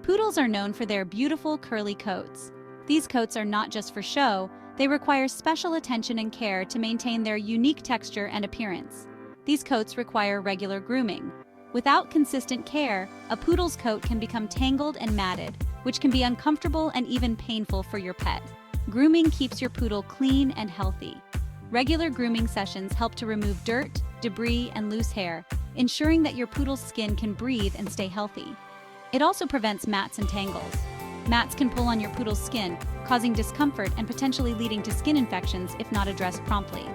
Poodles are known for their beautiful curly coats. These coats are not just for show, they require special attention and care to maintain their unique texture and appearance. These coats require regular grooming. Without consistent care, a poodle's coat can become tangled and matted, which can be uncomfortable and even painful for your pet. Grooming keeps your poodle clean and healthy. Regular grooming sessions help to remove dirt, debris, and loose hair, ensuring that your poodle's skin can breathe and stay healthy. It also prevents mats and tangles. Mats can pull on your poodle's skin, causing discomfort and potentially leading to skin infections if not addressed promptly.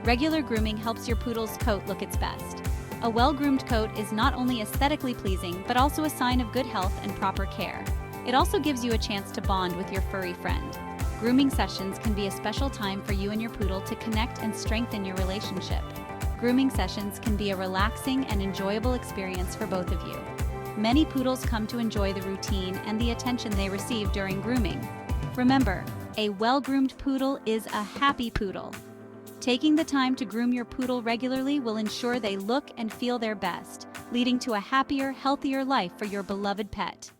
Regular grooming helps your poodle's coat look its best. A well-groomed coat is not only aesthetically pleasing, but also a sign of good health and proper care. It also gives you a chance to bond with your furry friend. Grooming sessions can be a special time for you and your poodle to connect and strengthen your relationship. Grooming sessions can be a relaxing and enjoyable experience for both of you. Many poodles come to enjoy the routine and the attention they receive during grooming. Remember, a well-groomed poodle is a happy poodle. Taking the time to groom your poodle regularly will ensure they look and feel their best, leading to a happier, healthier life for your beloved pet.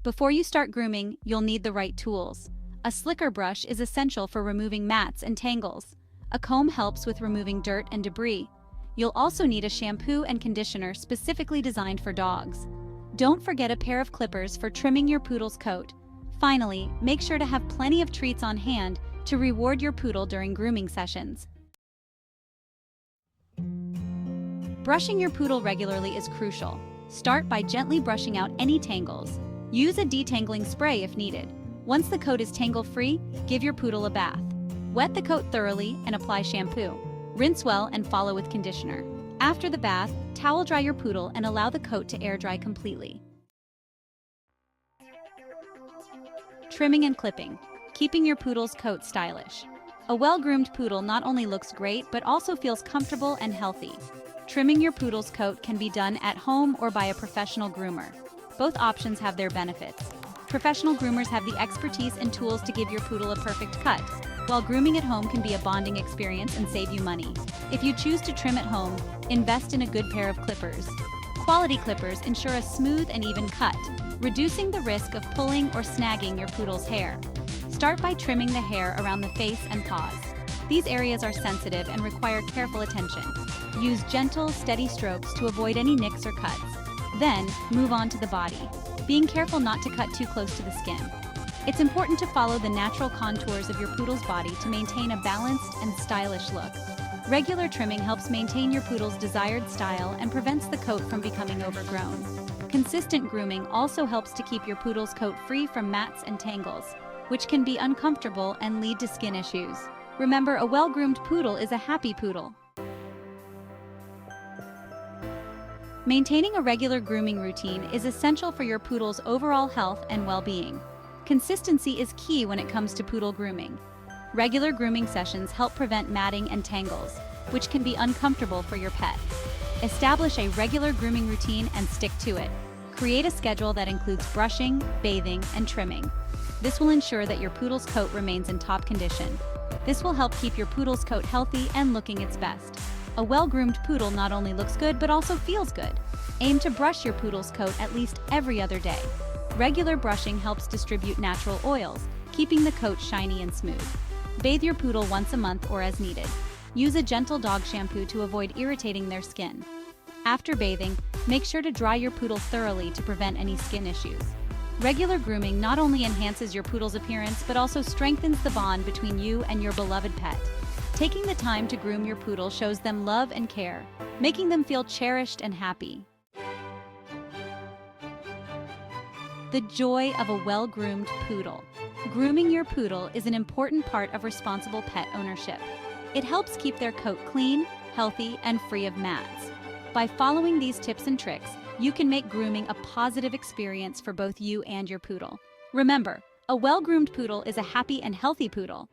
Before you start grooming, you'll need the right tools. A slicker brush is essential for removing mats and tangles. A comb helps with removing dirt and debris. You'll also need a shampoo and conditioner specifically designed for dogs. Don't forget a pair of clippers for trimming your poodle's coat. Finally, make sure to have plenty of treats on hand to reward your poodle during grooming sessions. Brushing your poodle regularly is crucial. Start by gently brushing out any tangles. Use a detangling spray if needed. Once the coat is tangle-free, give your poodle a bath. Wet the coat thoroughly and apply shampoo. Rinse well and follow with conditioner. After the bath, towel dry your poodle and allow the coat to air dry completely. Trimming and clipping, keeping your poodle's coat stylish. A well-groomed poodle not only looks great but also feels comfortable and healthy. Trimming your poodle's coat can be done at home or by a professional groomer. Both options have their benefits. Professional groomers have the expertise and tools to give your poodle a perfect cut, while grooming at home can be a bonding experience and save you money. If you choose to trim at home, invest in a good pair of clippers. Quality clippers ensure a smooth and even cut, reducing the risk of pulling or snagging your poodle's hair. Start by trimming the hair around the face and paws. These areas are sensitive and require careful attention. Use gentle, steady strokes to avoid any nicks or cuts. Then, move on to the body, being careful not to cut too close to the skin. It's important to follow the natural contours of your poodle's body to maintain a balanced and stylish look. Regular trimming helps maintain your poodle's desired style and prevents the coat from becoming overgrown. Consistent grooming also helps to keep your poodle's coat free from mats and tangles, which can be uncomfortable and lead to skin issues. Remember, a well-groomed poodle is a happy poodle. Maintaining a regular grooming routine is essential for your poodle's overall health and well-being. Consistency is key when it comes to poodle grooming. Regular grooming sessions help prevent matting and tangles, which can be uncomfortable for your pet. Establish a regular grooming routine and stick to it. Create a schedule that includes brushing, bathing, and trimming. This will ensure that your poodle's coat remains in top condition. This will help keep your poodle's coat healthy and looking its best. A well-groomed poodle not only looks good but also feels good. Aim to brush your poodle's coat at least every other day. Regular brushing helps distribute natural oils, keeping the coat shiny and smooth. Bathe your poodle once a month or as needed. Use a gentle dog shampoo to avoid irritating their skin. After bathing, make sure to dry your poodle thoroughly to prevent any skin issues. Regular grooming not only enhances your poodle's appearance but also strengthens the bond between you and your beloved pet. Taking the time to groom your poodle shows them love and care, making them feel cherished and happy. The joy of a well-groomed poodle. Grooming your poodle is an important part of responsible pet ownership. It helps keep their coat clean, healthy, and free of mats. By following these tips and tricks, you can make grooming a positive experience for both you and your poodle. Remember, a well-groomed poodle is a happy and healthy poodle.